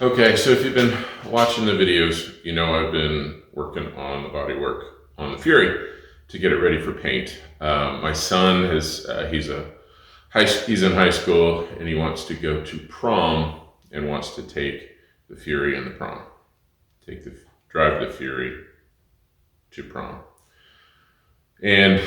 Okay, so if you've been watching the videos, you know I've been working on the bodywork on the Fury to get it ready for paint. My son he's in high school and he wants to go to prom and wants to take the Fury and the prom. Drive the Fury to prom. And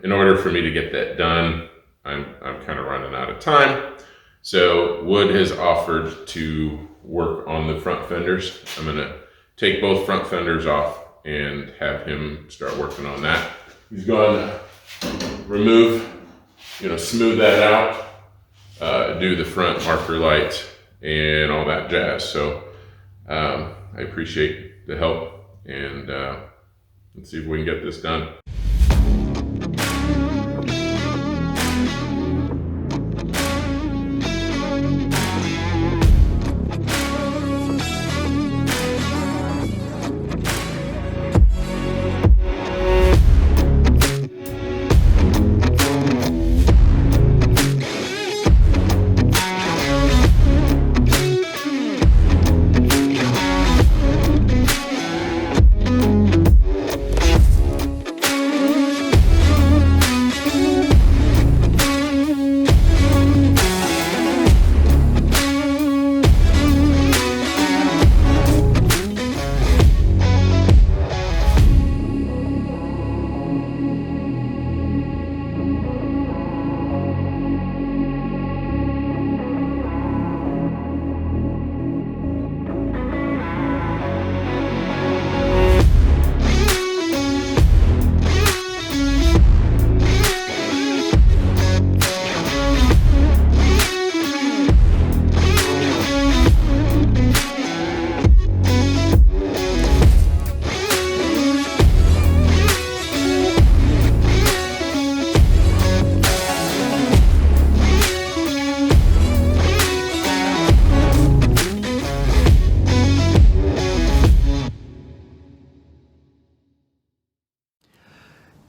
in order for me to get that done, I'm kind of running out of time. So Wood has offered to work on the front fenders. I'm gonna take both front fenders off and have him start working on that. He's going to remove, smooth that out, do the front marker light and all that jazz. So I appreciate the help, and let's see if we can get this done.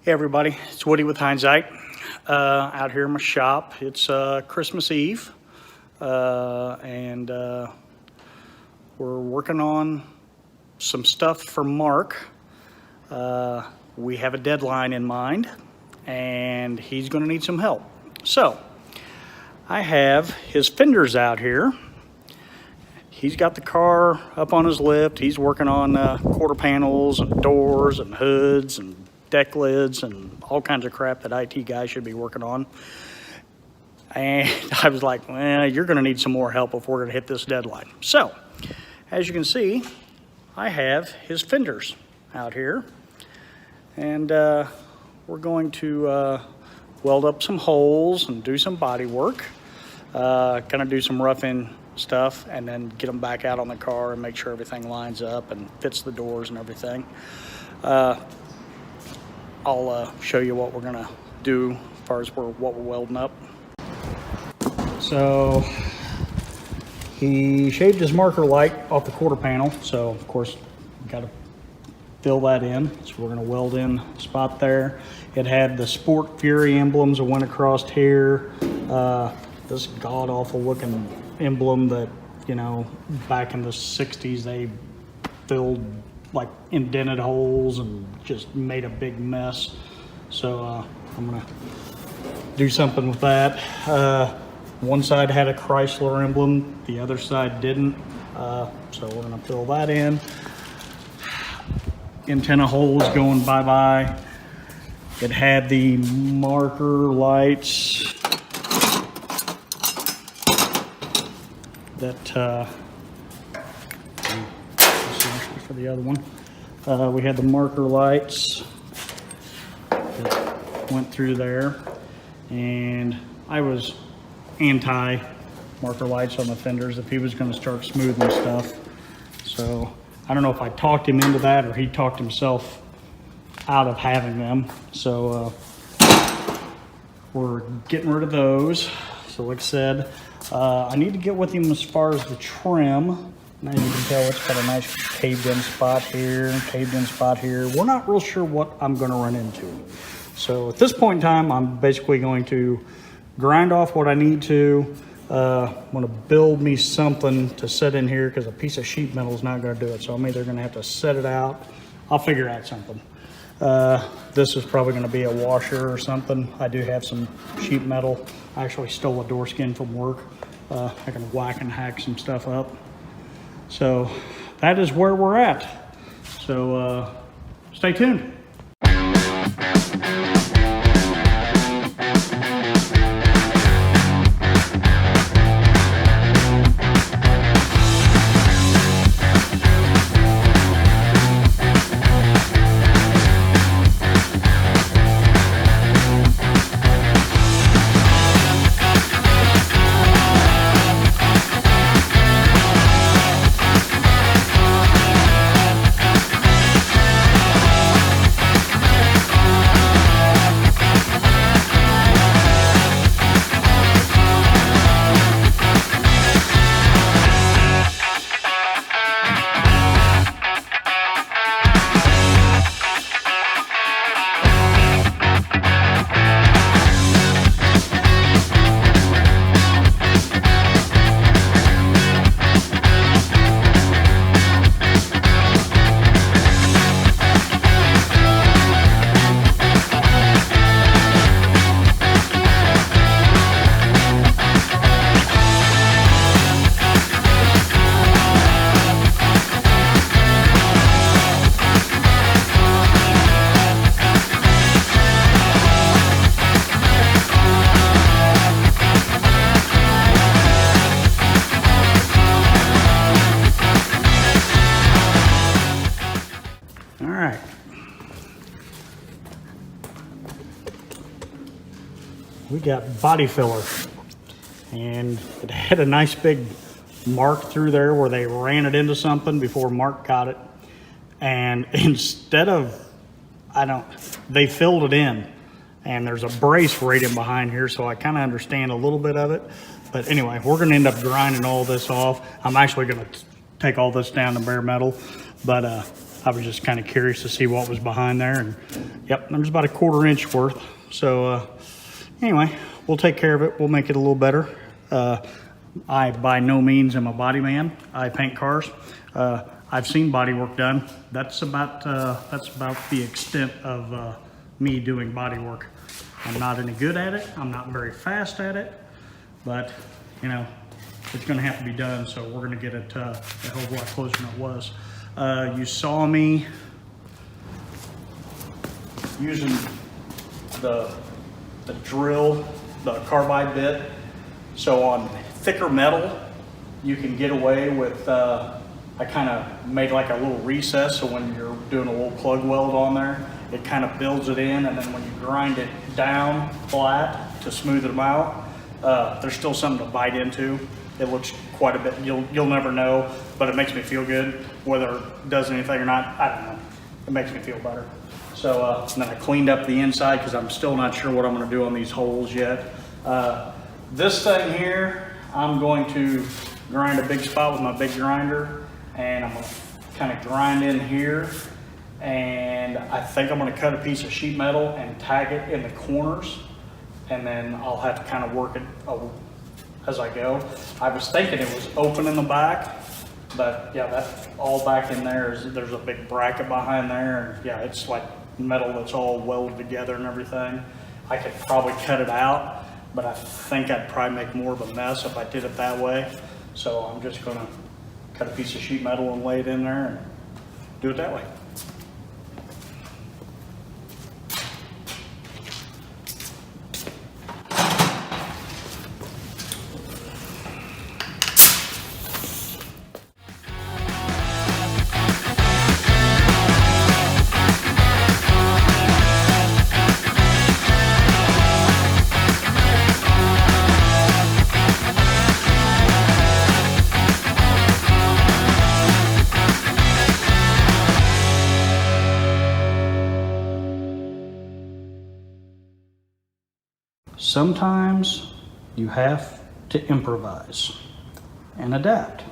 Hey everybody, it's Woody with Hindsight. Out here in my shop. It's Christmas Eve, and we're working on some stuff for Mark. We have a deadline in mind, and he's going to need some help. So, I have his fenders out here. He's got the car up on his lift. He's working on quarter panels and doors and hoods and deck lids and all kinds of crap that IT guys should be working on. And I was like, well, you're going to need some more help if we're going to hit this deadline. So, as you can see, I have his fenders out here. And we're going to weld up some holes and do some body work. Gonna do some roughing stuff and then get them back out on the car and make sure everything lines up and fits the doors and everything. I'll show you what we're gonna do as far as what we're welding up. So he shaved his marker light off the quarter panel, so of course got to fill that in. So we're gonna weld in a spot there. It had the Sport Fury emblems that went across here. This god awful looking emblem that, back in the 60s they filled like indented holes and just made a big mess. So I'm gonna do something with that. One side had a Chrysler emblem, the other side didn't. So we're gonna fill that in. Antenna holes going bye-bye. It had the marker lights that for the other one. We had the marker lights that went through there, and I was anti marker lights on the fenders if he was going to start smoothing stuff. So I don't know if I talked him into that or he talked himself out of having them. So we're getting rid of those. So like I said, I need to get with him as far as the trim. Now you can tell it's got a nice caved in spot here, caved in spot here. We're not real sure what I'm going to run into. So at this point in time, I'm basically going to grind off what I need to, I'm gonna build me something to set in here because a piece of sheet metal is not gonna do it. So I'm either gonna have to set it out. I'll figure out something. This is probably gonna be a washer or something. I do have some sheet metal. I actually stole a door skin from work. I can whack and hack some stuff up. So that is where we're at. So stay tuned. We got body filler, and it had a nice big mark through there where they ran it into something before Mark caught it. And instead of, they filled it in, and there's a brace right in behind here, so I kind of understand a little bit of it. But anyway, we're going to end up grinding all this off. I'm actually going to take all this down to bare metal, but I was just kind of curious to see what was behind there. And yep, there's about a 1/4 inch worth. So anyway, we'll take care of it. We'll make it a little better. I by no means am a body man. I paint cars. I've seen body work done. That's about the extent of me doing body work. I'm not any good at it. I'm not very fast at it, but you know, it's going to have to be done. So we're going to get it a hell of a lot closer than it was. You saw me using the drill, the carbide bit. So on thicker metal, you can get away with, I kind of made like a little recess, so when you're doing a little plug weld on there, it kind of builds it in, and then when you grind it down flat to smooth them out, there's still something to bite into. It looks quite a bit, you'll never know, but it makes me feel good. Whether it does anything or not, I don't know. It makes me feel better. So and then I cleaned up the inside because I'm still not sure what I'm going to do on these holes yet. This thing here, I'm going to grind a big spot with my big grinder, and I'm going to kind of grind in here, and I think I'm going to cut a piece of sheet metal and tag it in the corners, and then I'll have to kind of work it as I go. I was thinking it was open in the back, but yeah, that's all back in there. There's a big bracket behind there, and yeah, it's like metal that's all welded together and everything. I could probably cut it out, but I think I'd probably make more of a mess if I did it that way. So I'm just gonna cut a piece of sheet metal and lay it in there and do it that way. Sometimes you have to improvise and adapt.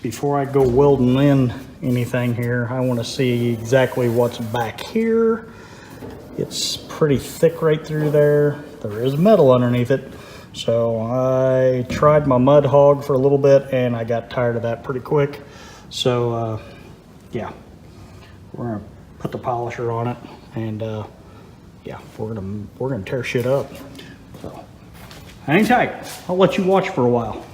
Before I go welding in anything here, I want to see exactly what's back here. It's pretty thick right through there. There is metal underneath it, So I tried my mud hog for a little bit and I got tired of that pretty quick. So yeah, we're gonna put the polisher on it and yeah, we're gonna tear shit up. So hang tight. I'll let you watch for a while.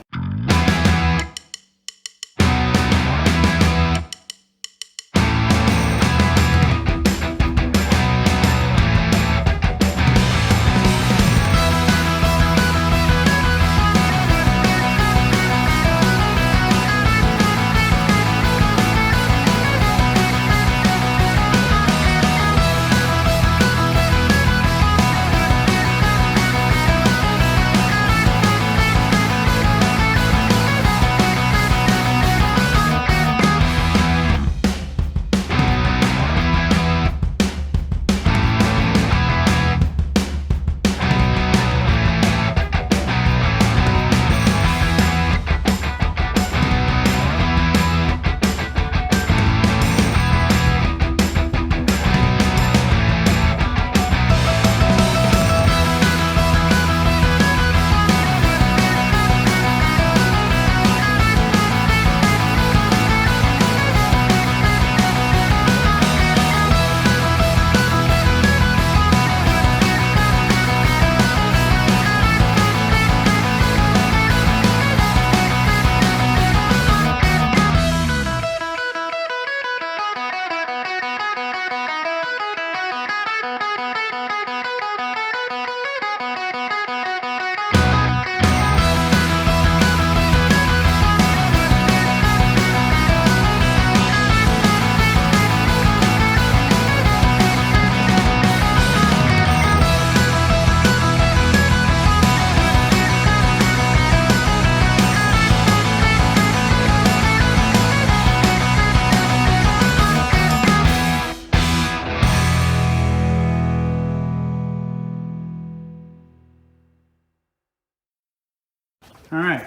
All right,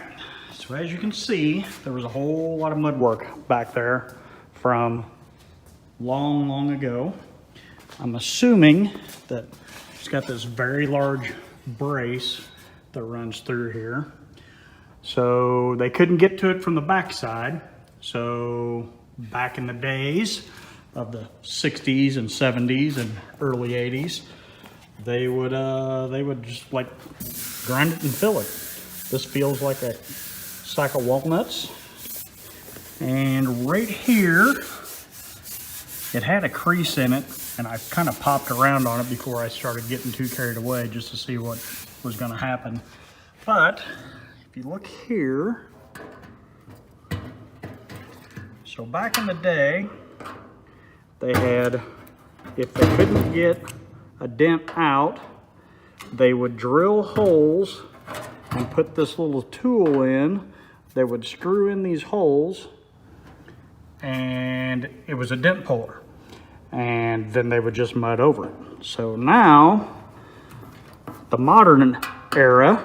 so as you can see, there was a whole lot of mud work back there from long ago. I'm assuming that it's got this very large brace that runs through here. So they couldn't get to it from the backside. So back in the days of the 60s and 70s and early 80s, they would just like grind it and fill it. This feels like a sack of walnuts. And right here, it had a crease in it, and I kind of popped around on it before I started getting too carried away just to see what was gonna happen. But if you look here, so back in the day, they had, if they couldn't get a dent out, they would drill holes and put this little tool in. They would screw in these holes, and it was a dent puller. And then they would just mud over it. So now, the modern era,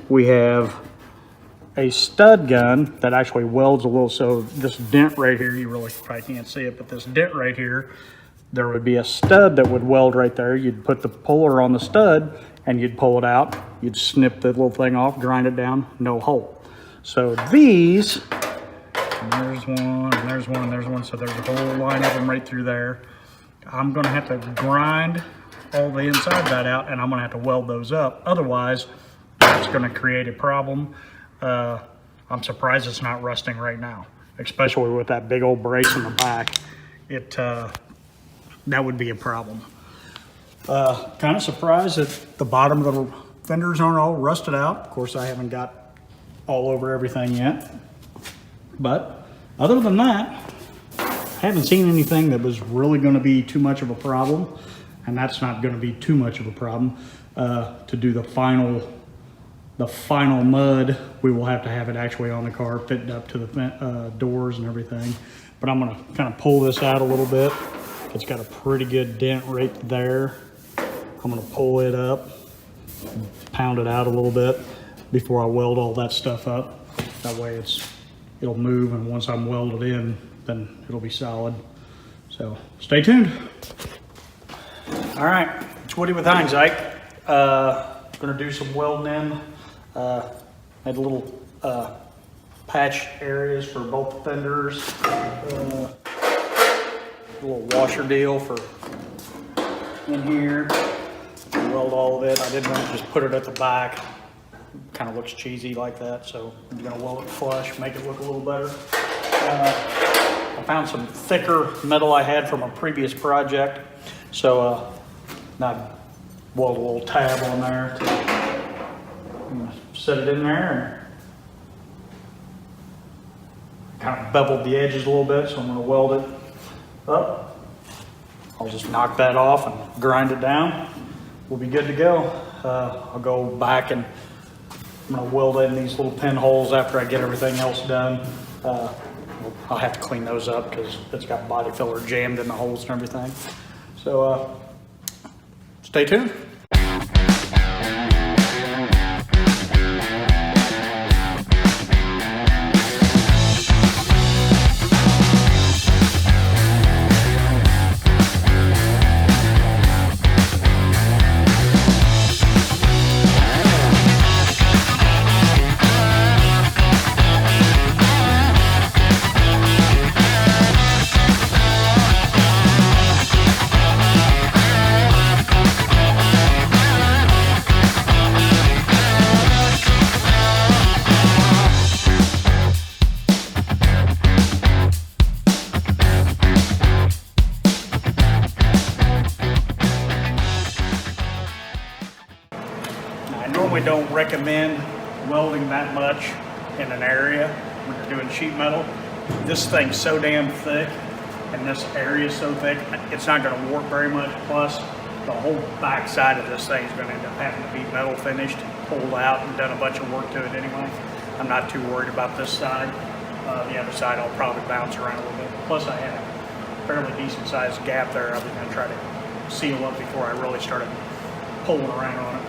we have a stud gun that actually welds a little, so this dent right here, you really probably can't see it, but this dent right here, there would be a stud that would weld right there. You'd put the puller on the stud and you'd pull it out. You'd snip the little thing off, grind it down, no hole. So these, there's one, and there's one, and there's one. So there's a whole line of them right through there. I'm gonna have to grind all the inside of that out, and I'm gonna have to weld those up. Otherwise, it's gonna create a problem. I'm surprised it's not rusting right now, especially with that big old brace in the back. That would be a problem. Kind of surprised that the bottom of the fenders aren't all rusted out. Of course, I haven't got all over everything yet. But other than that, I haven't seen anything that was really going to be too much of a problem. And that's not going to be too much of a problem. To do the final mud, we will have to have it actually on the car, fitted up to the doors and everything. But I'm going to kind of pull this out a little bit. It's got a pretty good dent right there. I'm gonna pull it up, pound it out a little bit before I weld all that stuff up. That way it'll move, and once I'm welded in, then it'll be solid. So stay tuned. All right, it's Woody with Hindsight. gonna do some welding in. Made a little patch areas for both fenders. A little washer deal for in here. Weld all of it. I didn't want to just put it at the back. Kind of looks cheesy like that, so I'm gonna weld it flush, make it look a little better. I found some thicker metal I had from a previous project, so now I weld a little tab on there. I'm gonna set it in there and kind of beveled the edges a little bit, so I'm gonna weld it up. I'll just knock that off and grind it down. We'll be good to go. I'll go back and I'm gonna weld in these little pinholes after I get everything else done. I'll have to clean those up because it's got body filler jammed in the holes and everything. So stay tuned. Don't recommend welding that much in an area when you're doing sheet metal. This thing's so damn thick and this area is so thick, it's not going to warp very much. Plus, the whole back side of this thing is going to end up having to be metal finished, pulled out, and done a bunch of work to it anyway. I'm not too worried about this side. The other side I'll probably bounce around a little bit. Plus, I had a fairly decent sized gap there I was going to try to seal up before I really started pulling around on it.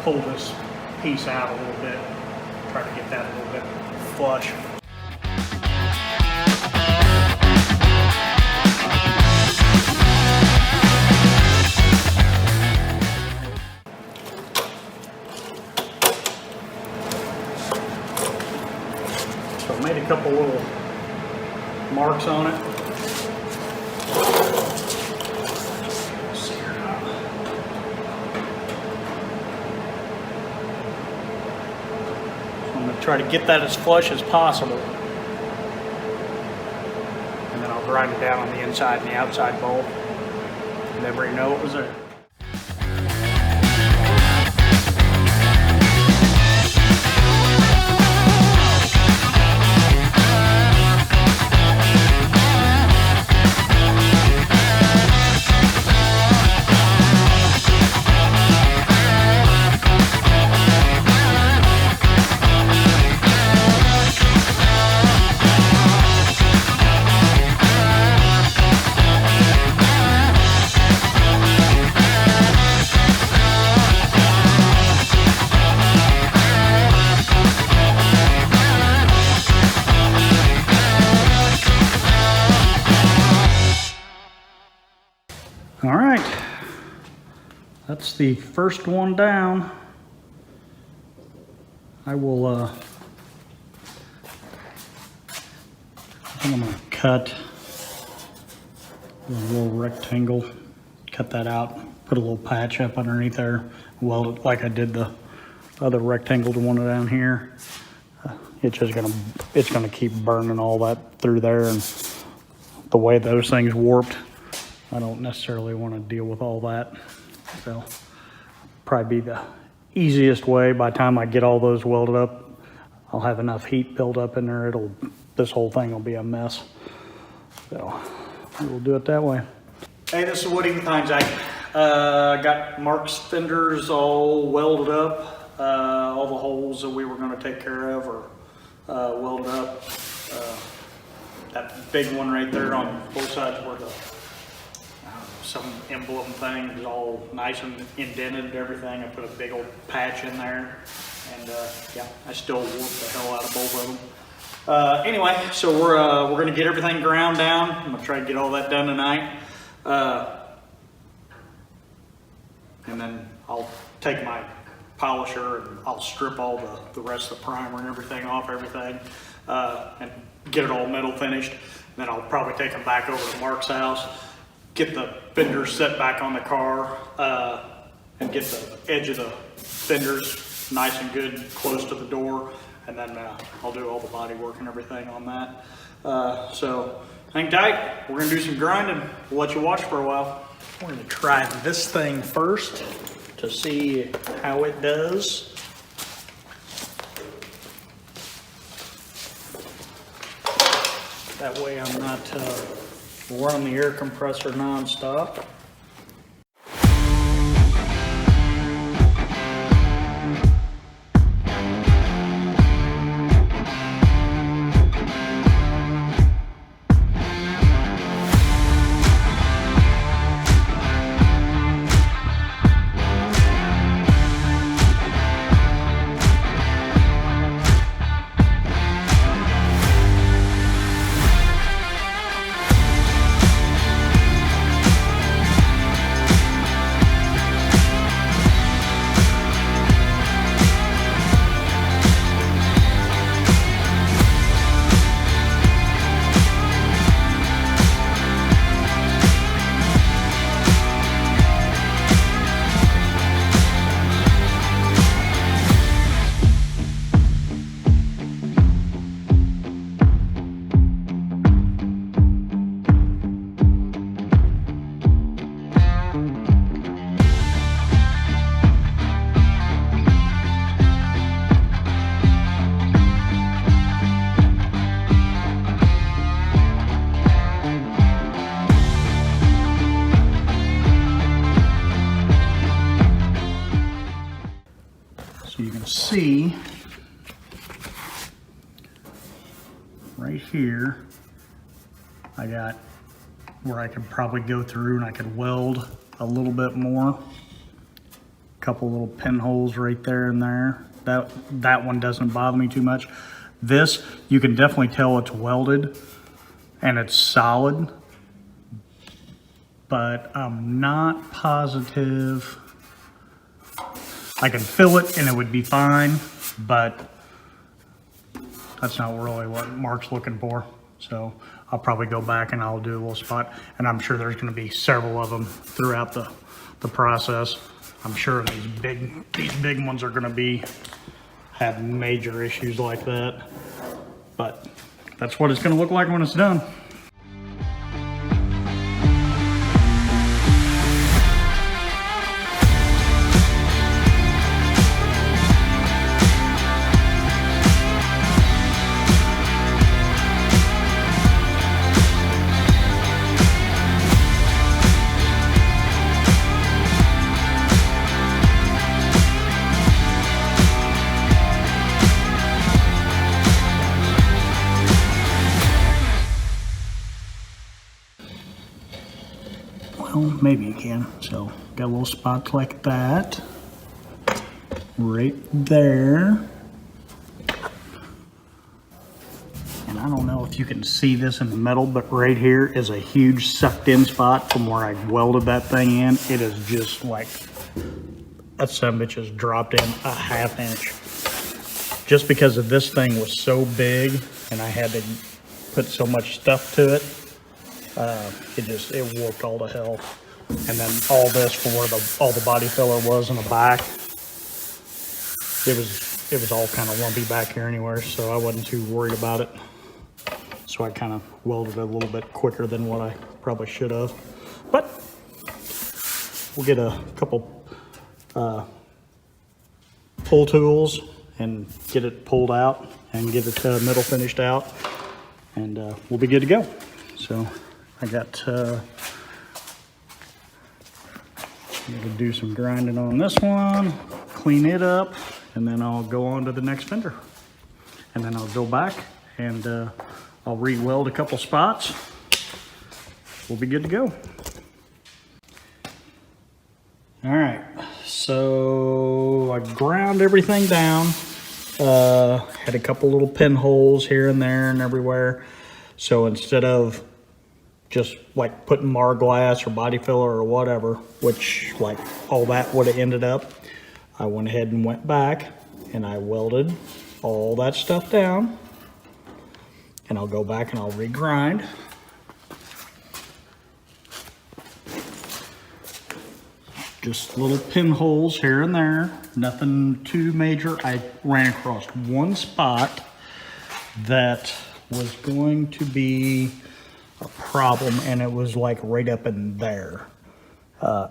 Pull this piece out a little bit, try to get that a little bit flush. So I made a couple little marks on it. Try to get that as flush as possible. And then I'll grind it down on the inside and the outside bolt. Never even know it was there. All right, that's the first one down. I will, I'm gonna cut a little rectangle, cut that out, put a little patch up underneath there, weld it like I did the other rectangle, the one down here. It's gonna keep burning all that through there, and the way those things warped, I don't necessarily want to deal with all that. So probably be the easiest way. By the time I get all those welded up, I'll have enough heat built up in there. This whole thing will be a mess. So we'll do it that way. Hey, this is Woody with Hindsight. Got Mark's fenders all welded up. All the holes that we were going to take care of are welded up. That big one right there on both sides where the some emblem thing is all nice and indented and everything. I put a big old patch in there, and yeah, I still warped the hell out of both of them. Anyway, so we're gonna get everything ground down. I'm gonna try to get all that done tonight, and then I'll take my polisher, and I'll strip all the rest of the primer and everything off everything, and get it all metal finished. Then I'll probably take them back over to Mark's house, get the fenders set back on the car, and get the edge of the fenders nice and good close to the door, and then I'll do all the body work and everything on that. So hang tight, we're gonna do some grinding. We'll let you watch for a while. We're gonna try this thing first to see how it does. That way I'm not running the air compressor non-stop. So you can see right here, I got where I could probably go through and I could weld a little bit more. A couple little pinholes right there and there. That one doesn't bother me too much. This, you can definitely tell it's welded and it's solid, but I'm not positive. I can fill it and it would be fine, but that's not really what Mark's looking for. So I'll probably go back and I'll do a little spot, and I'm sure there's gonna be several of them throughout the process. I'm sure these big ones are gonna have major issues like that, but that's what it's gonna look like when it's done. Well, maybe you can. So got little spots like that right there. And I don't know if you can see this in the metal, but right here is a huge sucked in spot from where I welded that thing in. It is just like, that son-of-a-bitch has dropped in a ½ inch. Just because of this thing was so big and I had to put so much stuff to it, it warped all to hell. And then all this for where all the body filler was in the back, it was all kind of lumpy back here anywhere, so I wasn't too worried about it. So I kind of welded it a little bit quicker than what I probably should have. But we'll get a couple pull tools and get it pulled out and get it metal finished out, and we'll be good to go. So I got I'm gonna do some grinding on this one, clean it up, and then I'll go on to the next fender. And then I'll go back and I'll re-weld a couple spots. We'll be good to go. All right, so I ground everything down. Had a couple little pinholes here and there and everywhere. So instead of just like putting Mar glass or body filler or whatever, which like all that would have ended up, I went ahead and went back and I welded all that stuff down. And I'll go back and I'll regrind. Just little pinholes here and there, nothing too major. I ran across one spot that was going to be a problem, and it was like right up in there.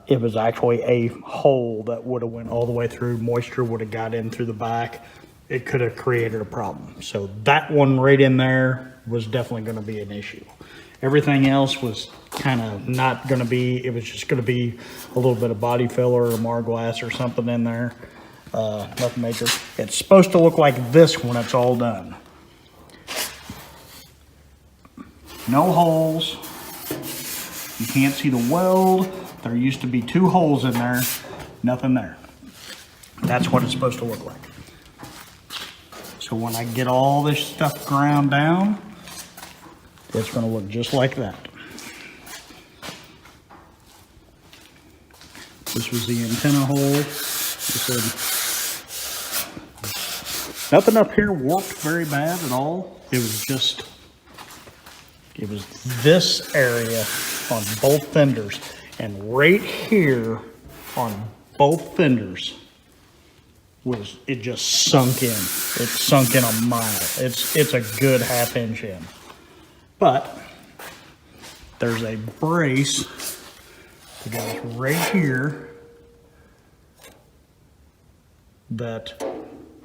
It was actually a hole that would have went all the way through. Moisture would have got in through the back. It could have created a problem. So that one right in there was definitely going to be an issue. Everything else was kind of not going to be, it was just going to be a little bit of body filler or Marglass or something in there. Nothing major. It's supposed to look like this when it's all done. No holes. You can't see the weld. There used to be 2 holes in there. Nothing there. That's what it's supposed to look like. So when I get all this stuff ground down, it's going to look just like that. This was the antenna hole. Nothing up here worked very bad at all. It was this area on both fenders, and right here on both fenders it just sunk in. It sunk in a mile. It's a good half-inch in. But there's a brace that goes right here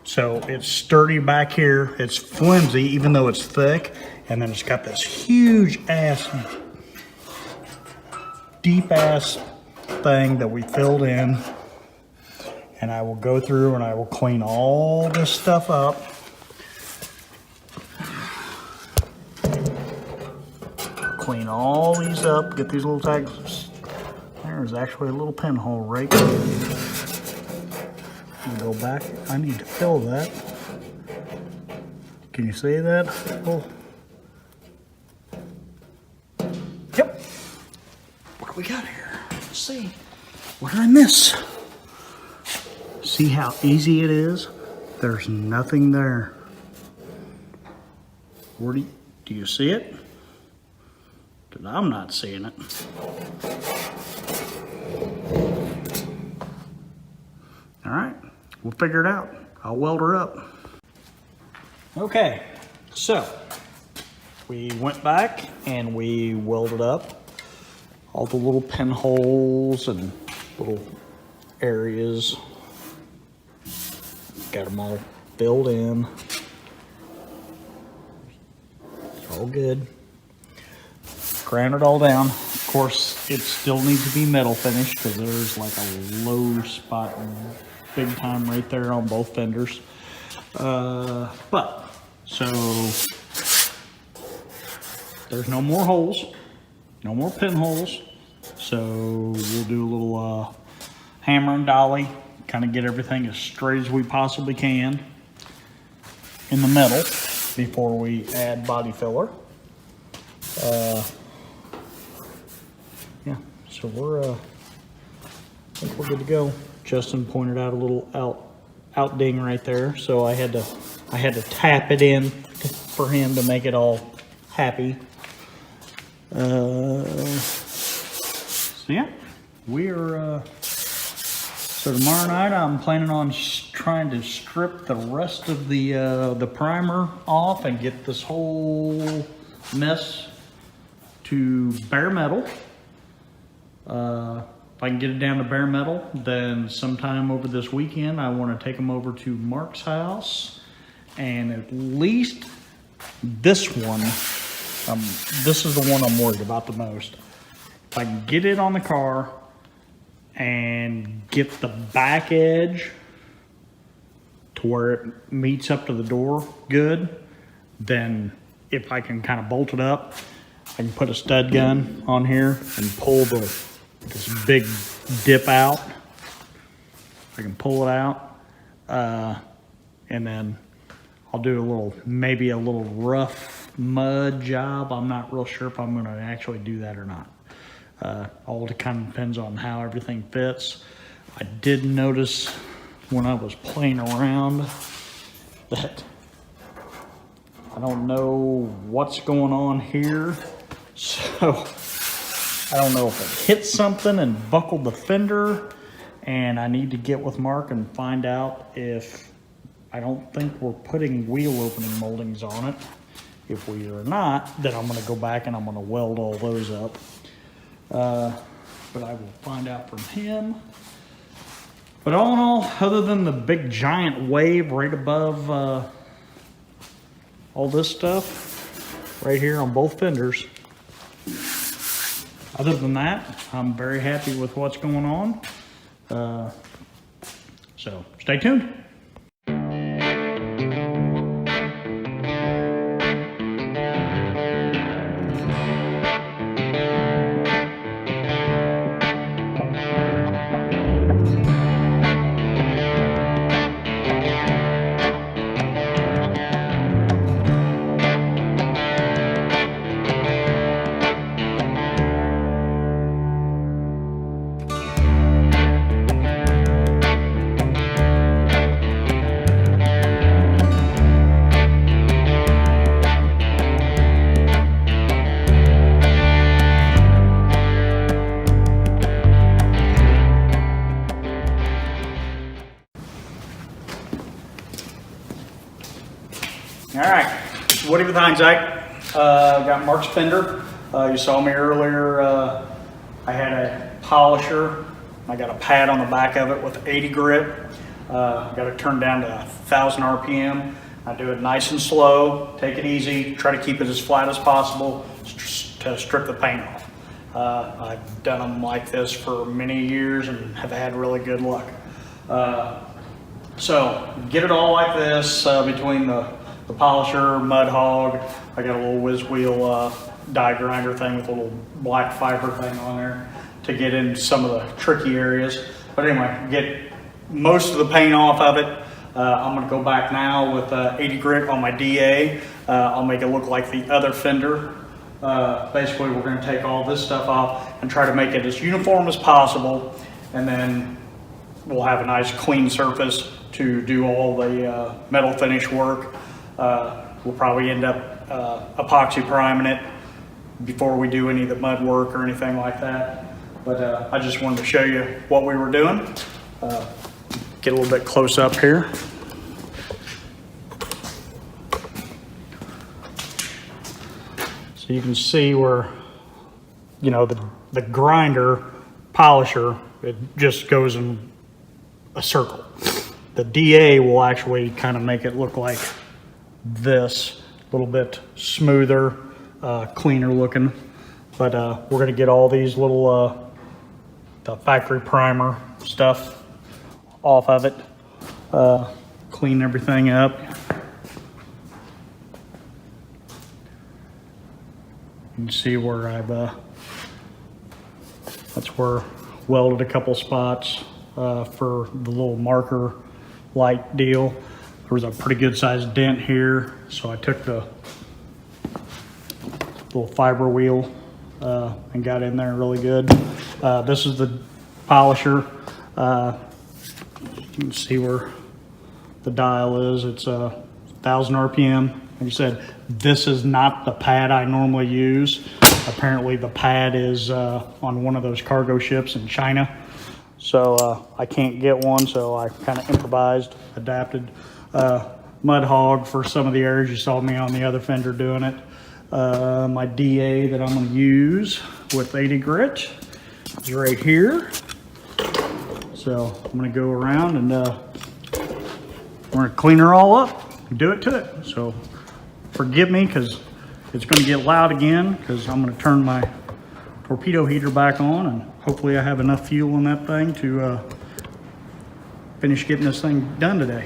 so it's sturdy back here. It's flimsy even though it's thick, and then it's got this huge ass, deep ass thing that we filled in. And I will go through and I will clean all this stuff up. Clean all these up, get these little tags. There's actually a little pinhole right there. Go back. I need to fill that. Can you see that? Oh. Yep. What do we got here? Let's see. What did I miss? See how easy it is? There's nothing there. Where do you see it? Because I'm not seeing it. All right, we'll figure it out. I'll weld her up. Okay, so we went back and we welded up all the little pinholes and little areas. Got them all filled in. It's all good. Ground it all down. Of course, it still needs to be metal finished because there's like a low spot big time right there on both fenders. But, so there's no more holes, no more pinholes. So we'll do a little hammer and dolly, kind of get everything as straight as we possibly can in the metal before we add body filler. Yeah, so I think we're good to go. Justin pointed out a little out ding right there, so I had to tap it in for him to make it all happy. So yeah, we're so tomorrow night I'm planning on trying to strip the rest of the primer off and get this whole mess to bare metal. If I can get it down to bare metal, then sometime over this weekend I want to take them over to Mark's house, and at least this one, this is the one I'm worried about the most. If I can get it on the car and get the back edge to where it meets up to the door good, then if I can kind of bolt it up, I can put a stud gun on here and pull this big dip out. I can pull it out, and then I'll do maybe a little rough mud job. I'm not real sure if I'm going to actually do that or not. All kind of depends on how everything fits. I did notice when I was playing around that I don't know what's going on here. So I don't know if it hit something and buckled the fender, and I need to get with Mark and find out if, I don't think we're putting wheel opening moldings on it. If we are not, then I'm gonna go back and I'm gonna weld all those up. But I will find out from him. But all in all, other than the big giant wave right above all this stuff, right here on both fenders, other than that, I'm very happy with what's going on. So stay tuned. All right, it's Woody with Hindsight. Got Mark's fender. You saw me earlier. I had a polisher. I got a pad on the back of it with 80 grit. Got it turned down to 1,000 RPM. I do it nice and slow, take it easy, try to keep it as flat as possible to strip the paint off. I've done them like this for many years and have had really good luck. So get it all like this between the polisher, mud hog. I got a little whiz wheel die grinder thing with a little black fiber thing on there to get into some of the tricky areas. But anyway, get most of the paint off of it. I'm gonna go back now with 80 grit on my DA. I'll make it look like the other fender. Basically, we're gonna take all this stuff off and try to make it as uniform as possible, and then we'll have a nice clean surface to do all the metal finish work. We'll probably end up epoxy priming it before we do any of the mud work or anything like that. But I just wanted to show you what we were doing. Get a little bit close up here. So you can see where, you know, the grinder polisher, it just goes in a circle. The DA will actually kind of make it look like this, a little bit smoother, cleaner looking. But we're gonna get all these little the factory primer stuff off of it, clean everything up. You can see where I've that's where welded a couple spots for the little marker light deal. There was a pretty good sized dent here, so I took the little fiber wheel and got in there really good. This is the polisher. You can see where the dial is. It's 1,000 RPM. Like you said, this is not the pad I normally use. Apparently the pad is on one of those cargo ships in China. So I can't get one, so I kind of improvised, adapted. Mud hog for some of the areas. You saw me on the other fender doing it. My DA that I'm gonna use with 80 grit is right here. So I'm gonna go around and we're gonna clean her all up and do it to it. So forgive me, because it's gonna get loud again, because I'm gonna turn my torpedo heater back on, and hopefully I have enough fuel in that thing to finish getting this thing done today.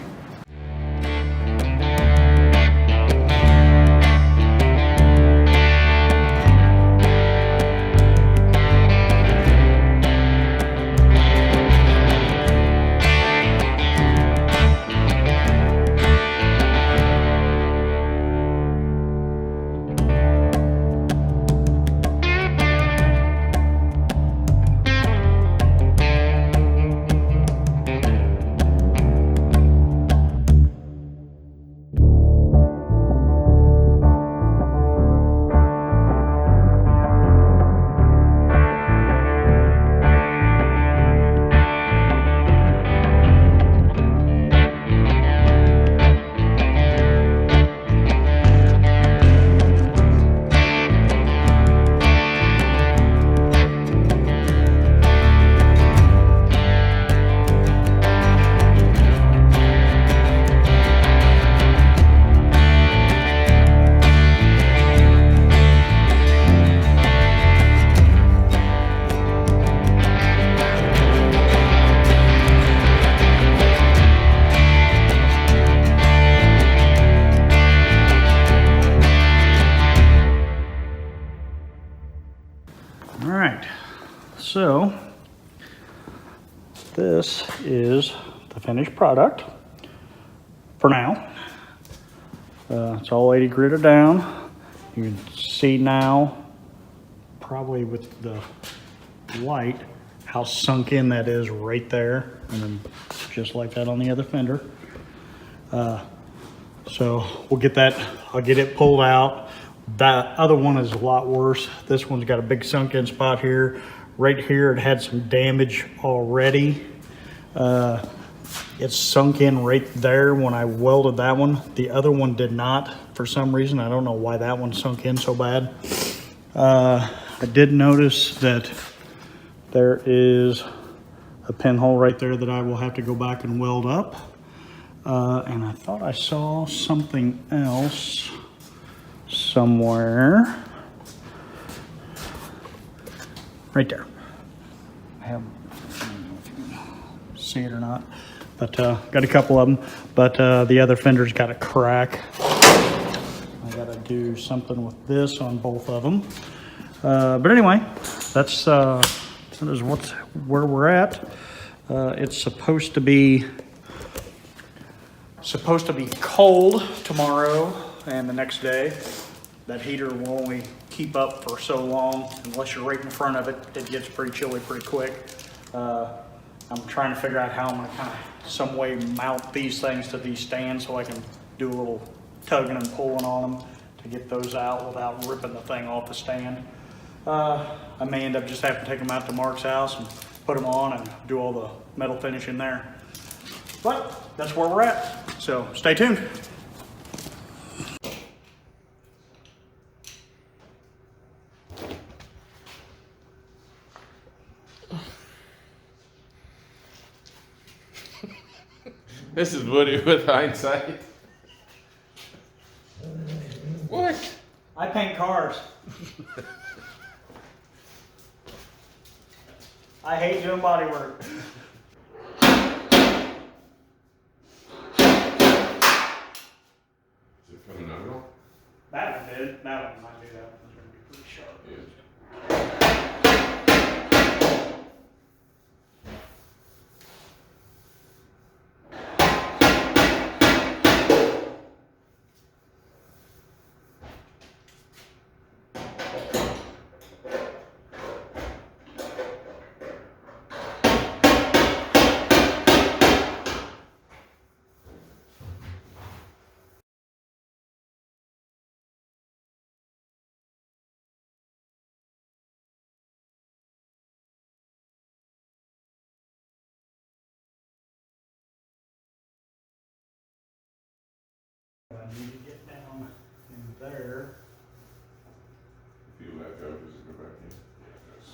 So this is the finished product for now. It's all 80 gritted down. You can see now, probably with the light, how sunk in that is right there, and then just like that on the other fender. So we'll get that, I'll get it pulled out. That other one is a lot worse. This one's got a big sunk in spot here. Right here it had some damage already. It sunk in right there when I welded that one. The other one did not for some reason. I don't know why that one sunk in so bad. I did notice that there is a pinhole right there that I will have to go back and weld up. And I thought I saw something else somewhere. Right there. I don't know if you can see it or not, but got a couple of them. But the other fender's got a crack. I gotta do something with this on both of them. But anyway, that is where we're at. It's supposed to be cold tomorrow and the next day. That heater will only keep up for so long unless you're right in front of it. It gets pretty chilly pretty quick. I'm trying to figure out how I'm gonna kind of some way mount these things to these stands so I can do a little tugging and pulling on them to get those out without ripping the thing off the stand. I may end up just having to take them out to Mark's house and put them on and do all the metal finish in there. But that's where we're at, so stay tuned. This is Woody with hindsight. What? I paint cars. I hate doing body work. Is it coming out at all? That one did. That one might do that. It's going to be pretty sharp. Yeah. I need to get down in there. If you let go, does it go back in? Yeah, it does.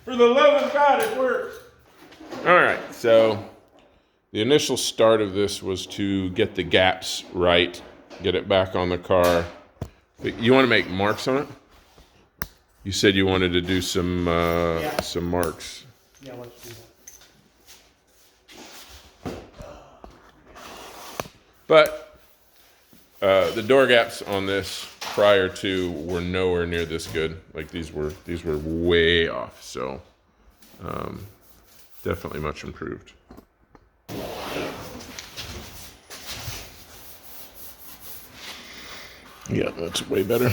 For the love of God, it works. All right, so the initial start of this was to get the gaps right, get it back on the car. You want to make marks on it? You said you wanted to do some marks. Yeah, let's do that. But the door gaps on this prior to were nowhere near this good. Like these were way off. So definitely much improved. Yeah, that's way better.